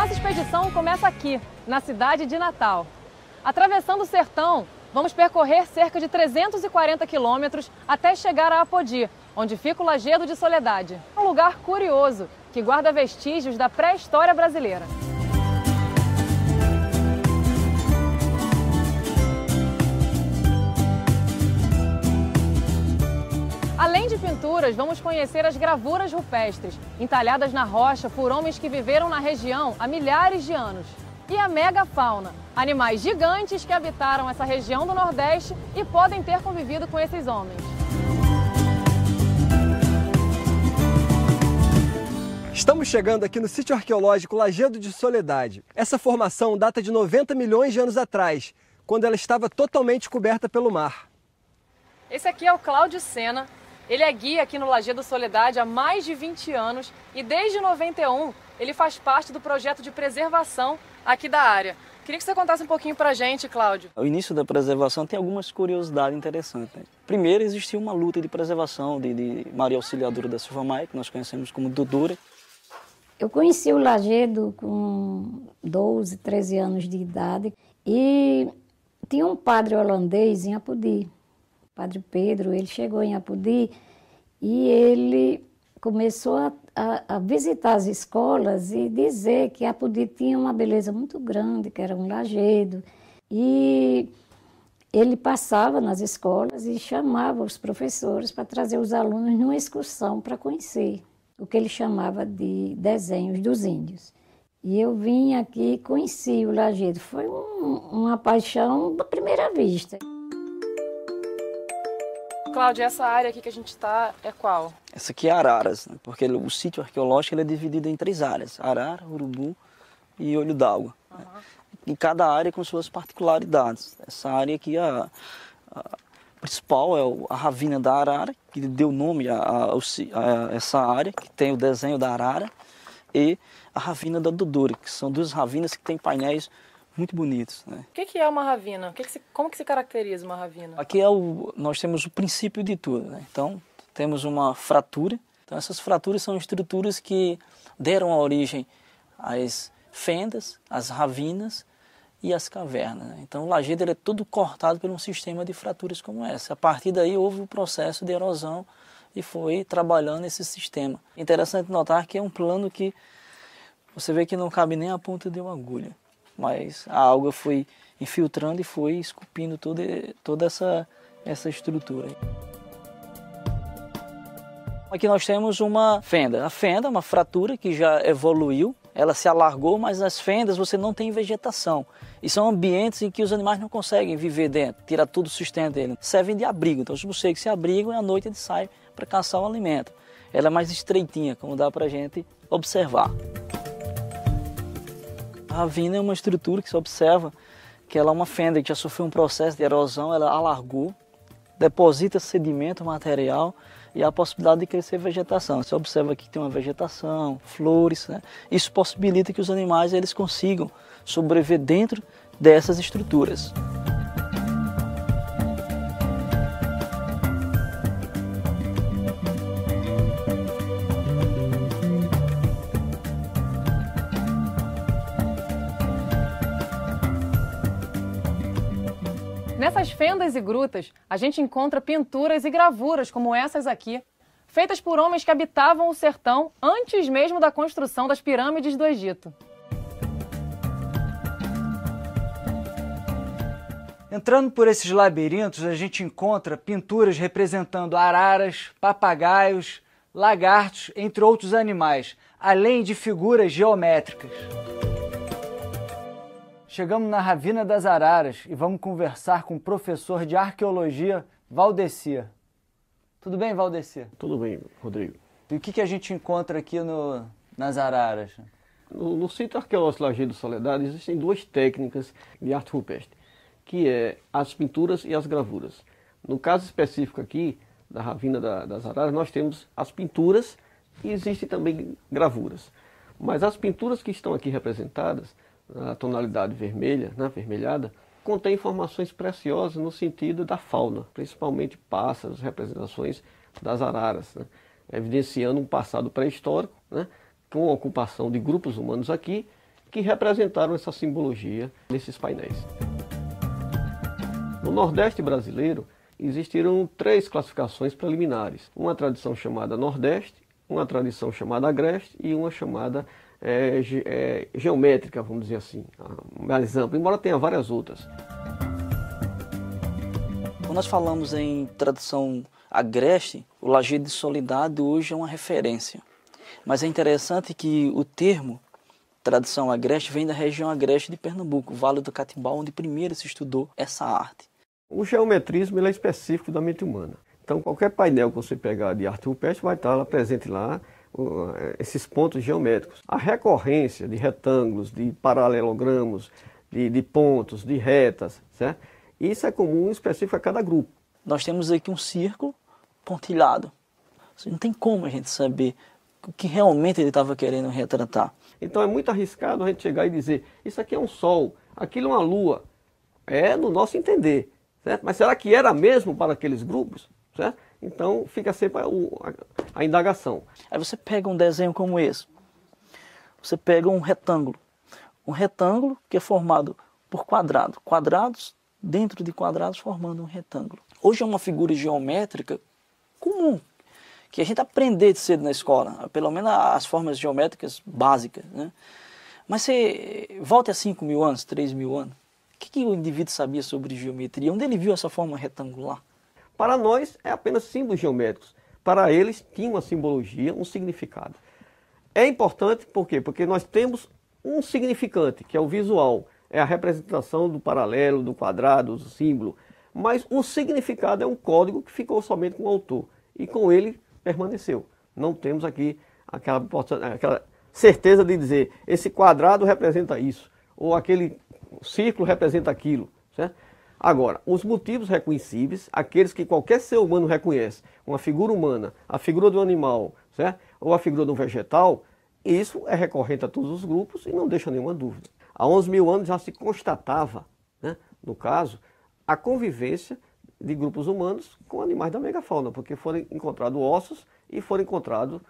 nossa expedição começa aqui, na cidade de Natal. Atravessando o sertão, vamos percorrer cerca de 340 quilômetros até chegar a Apodi, onde fica o Lajedo de Soledade. Um lugar curioso, que guarda vestígios da pré-história brasileira. Além de pinturas, vamos conhecer as gravuras rupestres, entalhadas na rocha por homens que viveram na região há milhares de anos. E a megafauna, animais gigantes que habitaram essa região do Nordeste e podem ter convivido com esses homens. Estamos chegando aqui no sítio arqueológico Lajedo de Soledade. Essa formação data de 90 milhões de anos atrás, quando ela estava totalmente coberta pelo mar. Esse aqui é o Cláudio Sena. Ele é guia aqui no Lajedo Soledade há mais de 20 anos e desde 91 ele faz parte do projeto de preservação aqui da área. Queria que você contasse um pouquinho pra gente, Cláudio. O início da preservação tem algumas curiosidades interessantes, né? Primeiro, existiu uma luta de preservação de Maria Auxiliadora da Silva Maia, que nós conhecemos como Dudura. Eu conheci o Lajedo com 12, 13 anos de idade e tinha um padre holandês em Apodi. Padre Pedro, ele chegou em Apodi e ele começou a visitar as escolas e dizer que Apodi tinha uma beleza muito grande, que era um lajedo. E ele passava nas escolas e chamava os professores para trazer os alunos numa excursão para conhecer o que ele chamava de desenhos dos índios. E eu vim aqui e conheci o lajedo. Foi uma paixão à primeira vista. Cláudio, essa área aqui que a gente está é qual? Essa aqui é Araras, né? Porque o sítio arqueológico ele é dividido em 3 áreas: Arara, Urubu e Olho d'Água. Uhum. Né? E cada área com suas particularidades. Essa área aqui, a principal é a ravina da Arara, que deu nome a essa área, que tem o desenho da Arara, e a ravina da Dudura, que são 2 ravinas que têm painéis muito bonitos, né? O que é uma ravina? Como que se caracteriza uma ravina? Aqui nós temos o princípio de tudo, né? Então, temos uma fratura. Então, essas fraturas são estruturas que deram a origem às fendas, às ravinas e às cavernas, né? Então, o lajedo ele é todo cortado por um sistema de fraturas como essa. A partir daí, houve o processo de erosão e foi trabalhando esse sistema. Interessante notar que é um plano que você vê que não cabe nem a ponta de uma agulha. Mas a água foi infiltrando e foi esculpindo toda essa estrutura. Aqui nós temos uma fenda. A fenda é uma fratura que já evoluiu, ela se alargou, mas nas fendas você não tem vegetação. E são ambientes em que os animais não conseguem viver dentro, tirar todo o sustento dele. Servem de abrigo, então os morcegos se abrigam e à noite eles saem para caçar o alimento. Ela é mais estreitinha, como dá para a gente observar. A ravina é uma estrutura que se observa que ela é uma fenda que já sofreu um processo de erosão, ela alargou, deposita sedimento, material e há a possibilidade de crescer vegetação. Você observa aqui que tem uma vegetação, flores, né? Isso possibilita que os animais eles consigam sobreviver dentro dessas estruturas. Nessas fendas e grutas, a gente encontra pinturas e gravuras como essas aqui, feitas por homens que habitavam o sertão antes mesmo da construção das pirâmides do Egito. Entrando por esses labirintos, a gente encontra pinturas representando araras, papagaios, lagartos, entre outros animais, além de figuras geométricas. Chegamos na Ravina das Araras e vamos conversar com o professor de arqueologia, Valdecir. Tudo bem, Valdecir? Tudo bem, Rodrigo. E o que a gente encontra aqui nas Araras? No sítio arqueológico Lajedo de Soledade existem 2 técnicas de arte rupestre, que é as pinturas e as gravuras. No caso específico aqui, da Ravina das Araras, nós temos as pinturas e existem também gravuras. Mas as pinturas que estão aqui representadas, a tonalidade vermelha, né, avermelhada, contém informações preciosas no sentido da fauna, principalmente pássaros, representações das araras, né, evidenciando um passado pré-histórico, né, com a ocupação de grupos humanos aqui, que representaram essa simbologia nesses painéis. No Nordeste brasileiro, existiram 3 classificações preliminares. Uma tradição chamada Nordeste, uma tradição chamada Agreste e uma chamada geométrica, vamos dizer assim, mais ampla, embora tenha várias outras. Quando nós falamos em tradição agreste, o Lajedo de Soledade hoje é uma referência. Mas é interessante que o termo tradição agreste vem da região agreste de Pernambuco, o Vale do Catimbau, onde primeiro se estudou essa arte. O geometrismo ele é específico da mente humana. Então qualquer painel que você pegar de arte rupestre vai estar lá presente lá esses pontos geométricos. A recorrência de retângulos, de paralelogramos, de pontos, de retas, certo? Isso é comum e específico a cada grupo. Nós temos aqui um círculo pontilhado. Não tem como a gente saber o que realmente ele estava querendo retratar. Então é muito arriscado a gente chegar e dizer, isso aqui é um sol, aquilo é uma lua. É no nosso entender, certo? Mas será que era mesmo para aqueles grupos? Certo? Então fica sempre a indagação. Aí você pega um desenho como esse, você pega um retângulo que é formado por quadrados dentro de quadrados formando um retângulo. Hoje é uma figura geométrica comum, que a gente aprende cedo na escola, pelo menos as formas geométricas básicas, né? Mas você volta a 5.000 anos, 3.000 anos, o que o indivíduo sabia sobre geometria? Onde ele viu essa forma retangular? Para nós é apenas símbolos geométricos. Para eles tinha uma simbologia, um significado. É importante por quê? Porque nós temos um significante, que é o visual, é a representação do paralelo, do quadrado, do símbolo. Mas o significado é um código que ficou somente com o autor. E com ele permaneceu. Não temos aqui aquela certeza de dizer, esse quadrado representa isso, ou aquele círculo representa aquilo, certo? Agora, os motivos reconhecíveis, aqueles que qualquer ser humano reconhece, uma figura humana, a figura de um animal, certo? Ou a figura de um vegetal, isso é recorrente a todos os grupos e não deixa nenhuma dúvida. Há 11.000 anos já se constatava, né, no caso, a convivência de grupos humanos com animais da megafauna, porque foram encontrados ossos e foram encontrados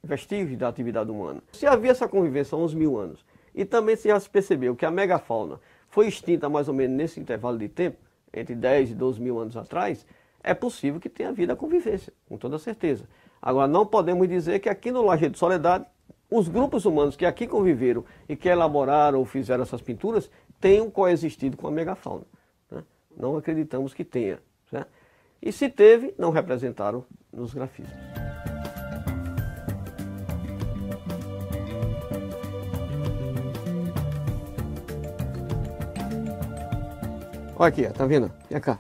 vestígios da atividade humana. Se havia essa convivência há 11.000 anos, e também se já se percebeu que a megafauna foi extinta mais ou menos nesse intervalo de tempo, entre 10 e 12.000 anos atrás, é possível que tenha havido a convivência, com toda certeza. Agora, não podemos dizer que aqui no Lajedo de Soledade, os grupos humanos que aqui conviveram e que elaboraram ou fizeram essas pinturas, tenham coexistido com a megafauna, né? Não acreditamos que tenha, certo? E se teve, não representaram nos grafismos. Olha aqui, tá vendo? Vem cá.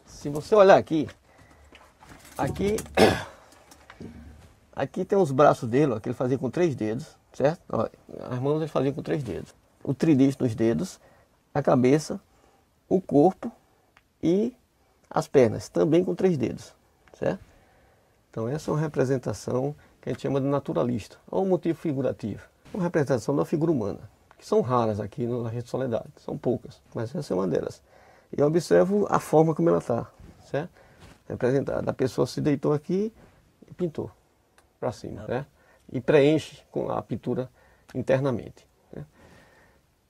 Se você olhar aqui tem os braços dele, ó, que ele fazia com 3 dedos, certo? Ó, as mãos ele fazia com 3 dedos. O tridente nos dedos, a cabeça, o corpo e as pernas, também com 3 dedos, certo? Então essa é uma representação que a gente chama de naturalista, ou motivo figurativo. Uma representação da figura humana, que são raras aqui no Lajedo de Soledade, são poucas, mas essa é uma delas. E eu observo a forma como ela está, certo? Representada. A pessoa se deitou aqui e pintou para cima, certo? E preenche com a pintura internamente, né?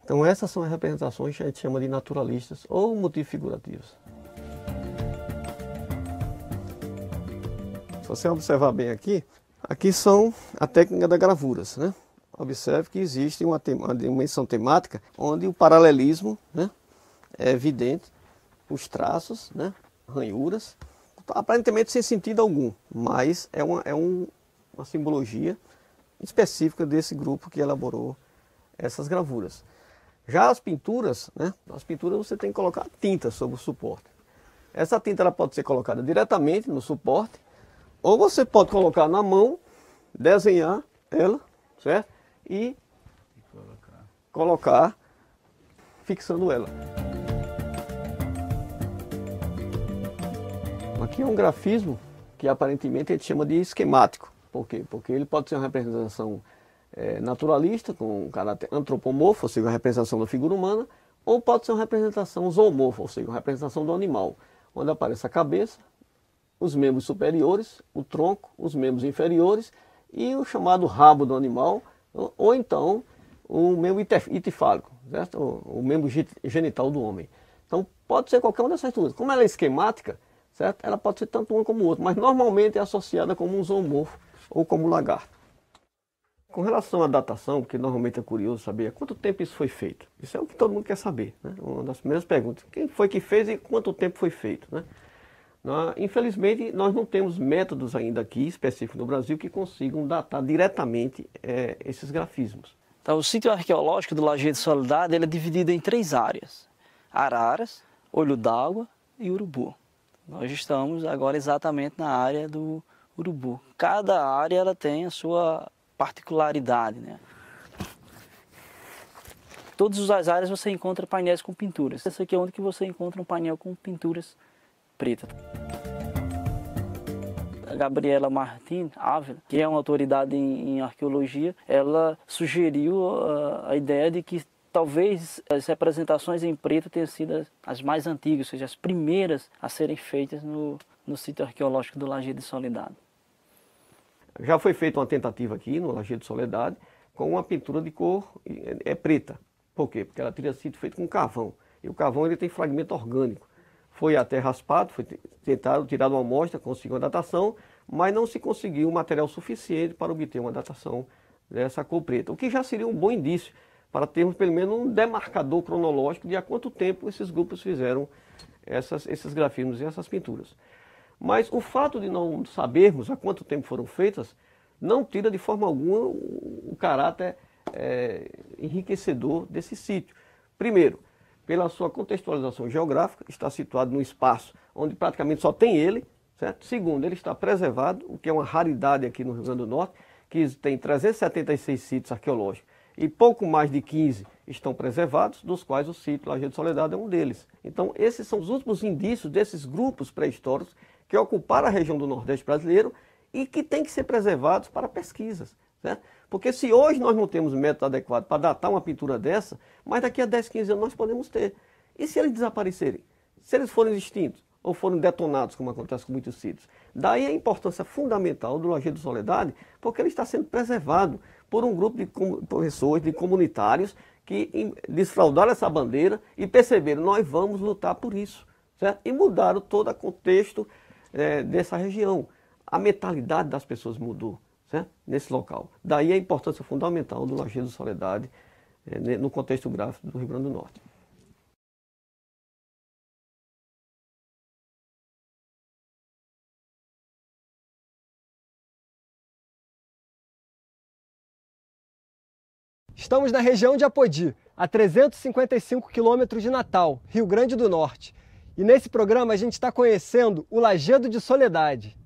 Então essas são as representações que a gente chama de naturalistas ou motivos figurativos. Se você observar bem aqui são a técnica das gravuras, né? Observe que existe uma dimensão temática onde o paralelismo, né, é evidente, os traços, né, ranhuras, aparentemente sem sentido algum, mas é uma simbologia específica desse grupo que elaborou essas gravuras. Já as pinturas, né, você tem que colocar tinta sobre o suporte. Essa tinta ela pode ser colocada diretamente no suporte, ou você pode colocar na mão, desenhar ela, certo? E colocar fixando ela. Aqui é um grafismo que aparentemente a gente chama de esquemático. Por quê? Porque ele pode ser uma representação naturalista, com um caráter antropomorfo, ou seja, uma representação da figura humana, ou pode ser uma representação zoomorfa, ou seja, uma representação do animal, onde aparece a cabeça, os membros superiores, o tronco, os membros inferiores e o chamado rabo do animal, ou então o membro itifálico, certo? O membro genital do homem. Então pode ser qualquer uma dessas duas. Como ela é esquemática, certo? Ela pode ser tanto uma como outra, mas normalmente é associada como um zoomorfo ou como lagarto. Com relação à datação, porque normalmente é curioso saber há quanto tempo isso foi feito. Isso é o que todo mundo quer saber, né? Uma das primeiras perguntas. Quem foi que fez e quanto tempo foi feito, né? Infelizmente, nós não temos métodos ainda aqui, específicos no Brasil, que consigam datar diretamente esses grafismos. Então, o sítio arqueológico do Lajedo de Soledade ele é dividido em 3 áreas: Araras, Olho d'Água e Urubu. Nós estamos agora exatamente na área do Urubu. Cada área ela tem a sua particularidade, né? Todas as áreas você encontra painéis com pinturas. Essa aqui é onde que você encontra um painel com pinturas pretas. A Gabriela Martin Ávila, que é uma autoridade em arqueologia, ela sugeriu a ideia de que talvez as representações em preto tenham sido as mais antigas, ou seja, as primeiras a serem feitas no sítio arqueológico do Lajedo de Soledade. Já foi feita uma tentativa aqui no Lajedo de Soledade com uma pintura de cor preta. Por quê? Porque ela teria sido feita com carvão. E o carvão ele tem fragmento orgânico. Foi até raspado, foi tentado tirar uma amostra, conseguiu uma datação, mas não se conseguiu material suficiente para obter uma datação dessa cor preta. O que já seria um bom indício para termos pelo menos um demarcador cronológico de há quanto tempo esses grupos fizeram esses grafismos e essas pinturas. Mas o fato de não sabermos há quanto tempo foram feitas não tira de forma alguma o caráter enriquecedor desse sítio. Primeiro, pela sua contextualização geográfica, está situado num espaço onde praticamente só tem ele, certo? Segundo, ele está preservado, o que é uma raridade aqui no Rio Grande do Norte, que tem 376 sítios arqueológicos e pouco mais de 15 estão preservados, dos quais o sítio Lajedo de Soledade é um deles. Então, esses são os últimos indícios desses grupos pré-históricos que ocuparam a região do Nordeste brasileiro e que têm que ser preservados para pesquisas, certo? Porque se hoje nós não temos método adequado para datar uma pintura dessa, mas daqui a 10, 15 anos nós podemos ter. E se eles desaparecerem? Se eles forem extintos ou forem detonados, como acontece com muitos sítios? Daí a importância fundamental do Lajedo de Soledade, porque ele está sendo preservado por um grupo de pessoas, de comunitários, que desfraudaram essa bandeira e perceberam, nós vamos lutar por isso, certo? E mudaram todo o contexto dessa região. A mentalidade das pessoas mudou, certo? Nesse local. Daí a importância fundamental do Lajedo de Soledade no contexto gráfico do Rio Grande do Norte. Estamos na região de Apodi, a 355 quilômetros de Natal, Rio Grande do Norte. E nesse programa a gente está conhecendo o Lajedo de Soledade.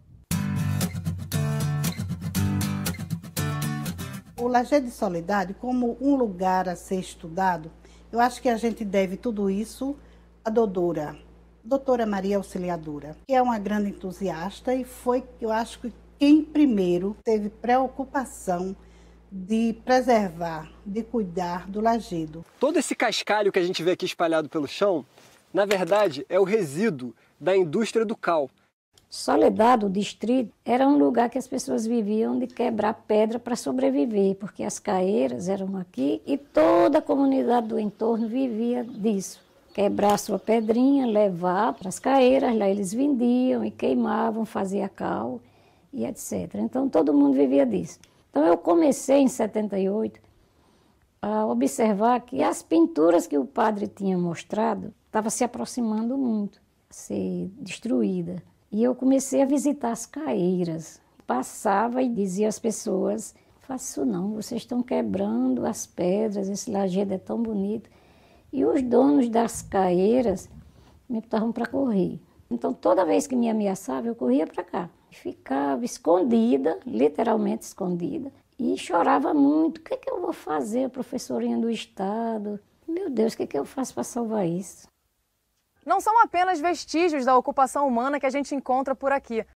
O Lajedo de Soledade, como um lugar a ser estudado, eu acho que a gente deve tudo isso à doutora Maria Auxiliadora, que é uma grande entusiasta e foi, eu acho, que quem primeiro teve preocupação de preservar, de cuidar do lajedo. Todo esse cascalho que a gente vê aqui espalhado pelo chão, na verdade, é o resíduo da indústria do cal. Soledade, o distrito, era um lugar que as pessoas viviam de quebrar pedra para sobreviver, porque as caeiras eram aqui e toda a comunidade do entorno vivia disso. Quebrar a sua pedrinha, levar para as caeiras, lá eles vendiam e queimavam, faziam cal e etc. Então todo mundo vivia disso. Então eu comecei em 78 a observar que as pinturas que o padre tinha mostrado estavam se aproximando muito, a ser destruída. E eu comecei a visitar as caeiras. Passava e dizia às pessoas, faça isso não, vocês estão quebrando as pedras, esse lajedo é tão bonito. E os donos das caeiras me botavam para correr. Então toda vez que me ameaçava, eu corria para cá. Ficava escondida, literalmente escondida, e chorava muito. O que é que eu vou fazer, professorinha do Estado? Meu Deus, o que é que eu faço para salvar isso? Não são apenas vestígios da ocupação humana que a gente encontra por aqui.